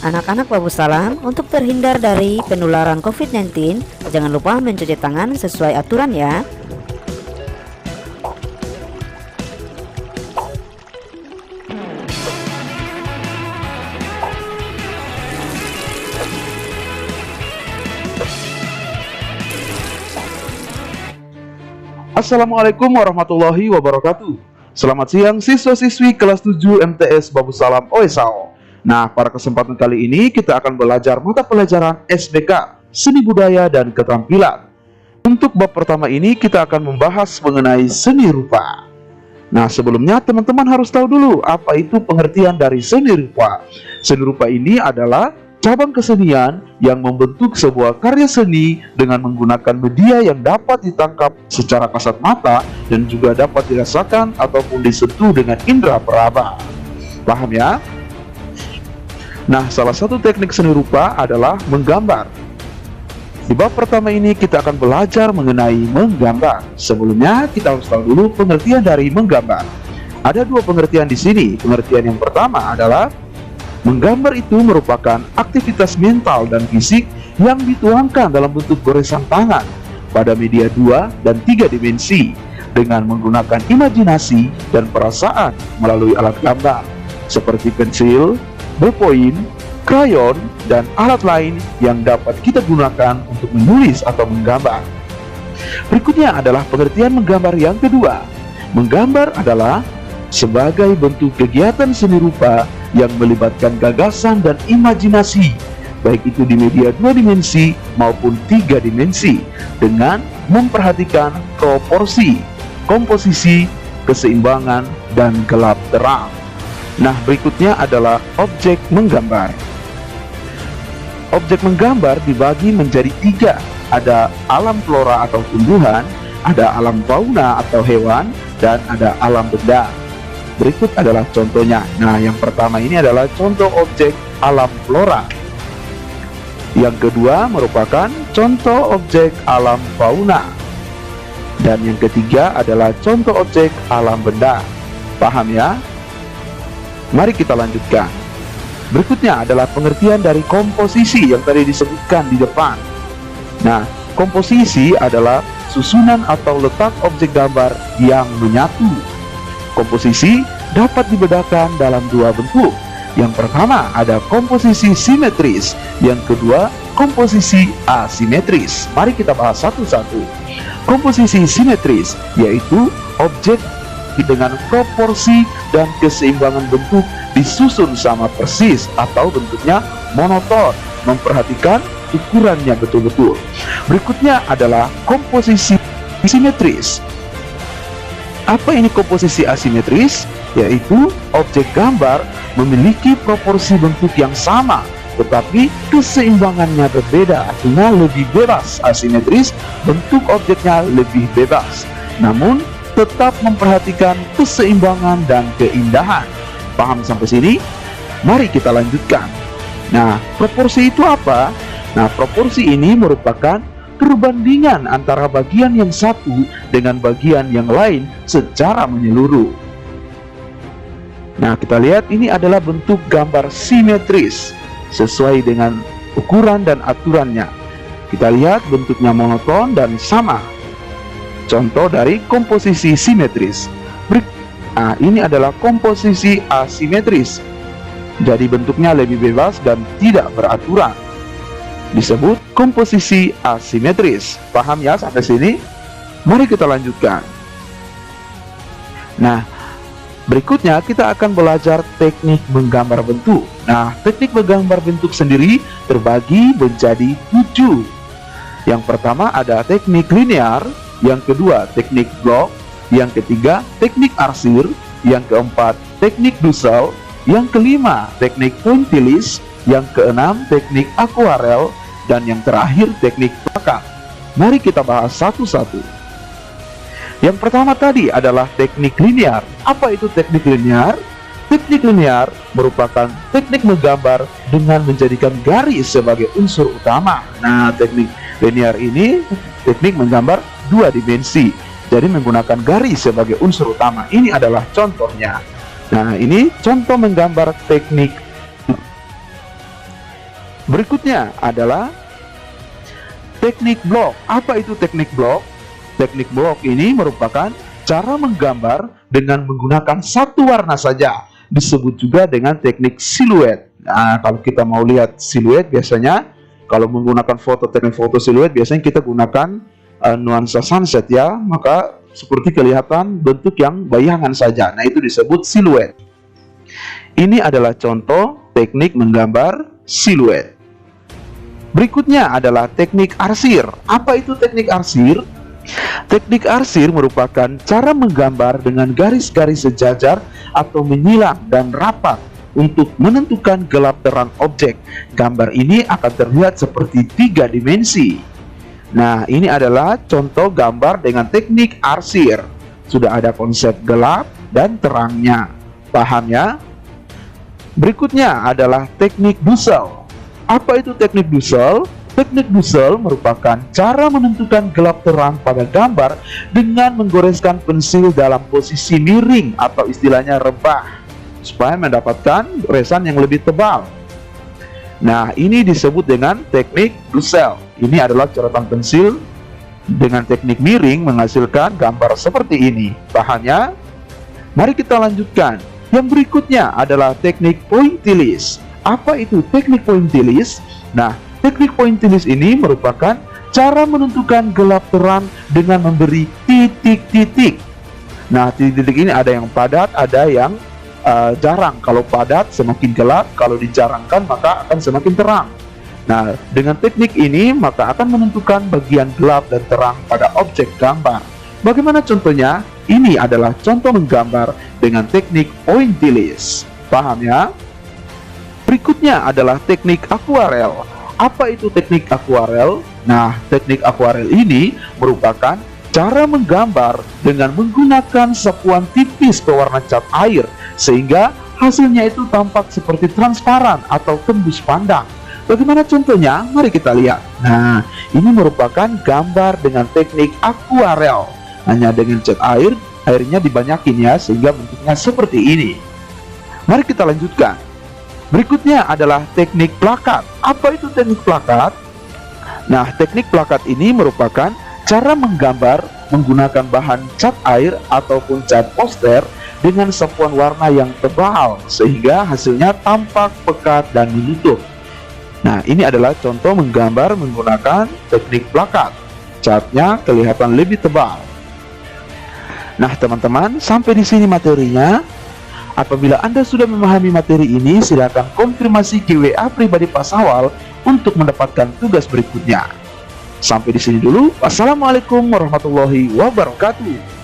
Anak-anak Babu Salam, untuk terhindar dari penularan COVID-19, jangan lupa mencuci tangan sesuai aturan ya. Assalamualaikum warahmatullahi wabarakatuh. Selamat siang siswa-siswi kelas 7 MTS Babu Salam OSAO. Nah, pada kesempatan kali ini kita akan belajar mata pelajaran SBK, Seni Budaya dan Keterampilan. Untuk bab pertama ini kita akan membahas mengenai seni rupa. Nah, sebelumnya teman-teman harus tahu dulu apa itu pengertian dari seni rupa. Seni rupa ini adalah cabang kesenian yang membentuk sebuah karya seni dengan menggunakan media yang dapat ditangkap secara kasat mata dan juga dapat dirasakan ataupun disentuh dengan indera peraba. Paham ya? Nah, salah satu teknik seni rupa adalah menggambar. Di bab pertama ini kita akan belajar mengenai menggambar. Sebelumnya kita harus tahu dulu pengertian dari menggambar. Ada dua pengertian di sini. Pengertian yang pertama adalah menggambar itu merupakan aktivitas mental dan fisik yang dituangkan dalam bentuk goresan tangan pada media 2 dan 3 dimensi dengan menggunakan imajinasi dan perasaan melalui alat gambar seperti pensil, ballpoint, krayon, dan alat lain yang dapat kita gunakan untuk menulis atau menggambar. Berikutnya adalah pengertian menggambar yang kedua. Menggambar adalah sebagai bentuk kegiatan seni rupa yang melibatkan gagasan dan imajinasi, baik itu di media 2 dimensi maupun 3 dimensi, dengan memperhatikan proporsi, komposisi, keseimbangan, dan gelap terang. Nah, berikutnya adalah objek menggambar. Objek menggambar dibagi menjadi 3. Ada alam flora atau tumbuhan, ada alam fauna atau hewan, dan ada alam benda. Berikut adalah contohnya. Nah, yang pertama ini adalah contoh objek alam flora. Yang kedua merupakan contoh objek alam fauna. Dan yang ketiga adalah contoh objek alam benda. Paham ya? Mari kita lanjutkan. Berikutnya adalah pengertian dari komposisi yang tadi disebutkan di depan. Nah, komposisi adalah susunan atau letak objek gambar yang menyatu. Komposisi dapat dibedakan dalam 2 bentuk. Yang pertama ada komposisi simetris, yang kedua komposisi asimetris. Mari kita bahas satu-satu. Komposisi simetris yaitu objek dengan proporsi dan keseimbangan bentuk disusun sama persis atau bentuknya monoton, memperhatikan ukurannya betul-betul. Berikutnya adalah komposisi simetris. Apa ini komposisi asimetris? Yaitu objek gambar memiliki proporsi bentuk yang sama, tetapi keseimbangannya berbeda. Artinya lebih bebas. Asimetris, bentuk objeknya lebih bebas, namun tetap memperhatikan keseimbangan dan keindahan. Paham sampai sini? Mari kita lanjutkan. Nah, proporsi itu apa? Nah, proporsi ini merupakan perbandingan antara bagian yang satu dengan bagian yang lain secara menyeluruh. Nah, kita lihat ini adalah bentuk gambar simetris sesuai dengan ukuran dan aturannya. Kita lihat bentuknya monoton dan sama. Contoh dari komposisi simetris. Nah, ini adalah komposisi asimetris. Jadi bentuknya lebih bebas dan tidak beraturan. Disebut komposisi asimetris. Paham ya sampai sini? Mari kita lanjutkan. Nah, berikutnya kita akan belajar teknik menggambar bentuk. Nah, teknik menggambar bentuk sendiri terbagi menjadi 7. Yang pertama ada teknik linear, yang kedua teknik blok, yang ketiga teknik arsir, yang keempat teknik dusel, yang kelima teknik pointillis, yang keenam teknik akuarel, dan yang terakhir teknik plakat. Mari kita bahas satu-satu. Yang pertama tadi adalah teknik linear. Apa itu teknik linear? Teknik linear merupakan teknik menggambar dengan menjadikan garis sebagai unsur utama. Nah, teknik linear ini teknik menggambar 2 dimensi. Jadi menggunakan garis sebagai unsur utama. Ini adalah contohnya. Nah, ini contoh menggambar teknik Berikutnya adalah teknik blok. Apa itu teknik blok? Teknik blok ini merupakan cara menggambar dengan menggunakan satu warna saja. Disebut juga dengan teknik siluet. Nah, kalau kita mau lihat siluet, biasanya kalau menggunakan teknik foto siluet, biasanya kita gunakan nuansa sunset ya. Maka seperti kelihatan bentuk yang bayangan saja. Nah, itu disebut siluet. Ini adalah contoh teknik menggambar siluet. Berikutnya adalah teknik arsir. Apa itu teknik arsir? Teknik arsir merupakan cara menggambar dengan garis-garis sejajar atau menyilang dan rapat untuk menentukan gelap terang objek. Gambar ini akan terlihat seperti 3 dimensi. Nah, ini adalah contoh gambar dengan teknik arsir. Sudah ada konsep gelap dan terangnya. Paham ya? Berikutnya adalah teknik Dussel. Apa itu teknik Dussel? Teknik Dussel merupakan cara menentukan gelap terang pada gambar dengan menggoreskan pensil dalam posisi miring atau istilahnya rebah supaya mendapatkan goresan yang lebih tebal. Nah, ini disebut dengan teknik Dussel. Ini adalah coretan pensil dengan teknik miring menghasilkan gambar seperti ini. Paham ya? Mari kita lanjutkan. Yang berikutnya adalah teknik pointillist. Apa itu teknik pointillist? Nah, teknik pointillist ini merupakan cara menentukan gelap terang dengan memberi titik-titik. Nah, titik-titik ini ada yang padat, ada yang jarang. Kalau padat semakin gelap, kalau dijarangkan maka akan semakin terang. Nah, dengan teknik ini maka akan menentukan bagian gelap dan terang pada objek gambar. Bagaimana contohnya? Ini adalah contoh menggambar dengan teknik pointillist. Paham ya? Berikutnya adalah teknik akuarel. Apa itu teknik akuarel? Nah, teknik akuarel ini merupakan cara menggambar dengan menggunakan sapuan tipis pewarna cat air sehingga hasilnya itu tampak seperti transparan atau tembus pandang. Bagaimana contohnya? Mari kita lihat. Nah, ini merupakan gambar dengan teknik akuarel. Hanya dengan cat air, airnya dibanyakin ya sehingga bentuknya seperti ini. Mari kita lanjutkan. Berikutnya adalah teknik plakat. Apa itu teknik plakat? Nah, teknik plakat ini merupakan cara menggambar menggunakan bahan cat air ataupun cat poster dengan sapuan warna yang tebal sehingga hasilnya tampak pekat dan menutup. Nah, ini adalah contoh menggambar menggunakan teknik plakat. Catnya kelihatan lebih tebal. Nah, teman-teman, sampai di sini materinya. Apabila Anda sudah memahami materi ini, silakan konfirmasi ke WA pribadi Pak Sawal untuk mendapatkan tugas berikutnya. Sampai di sini dulu. Wassalamualaikum warahmatullahi wabarakatuh.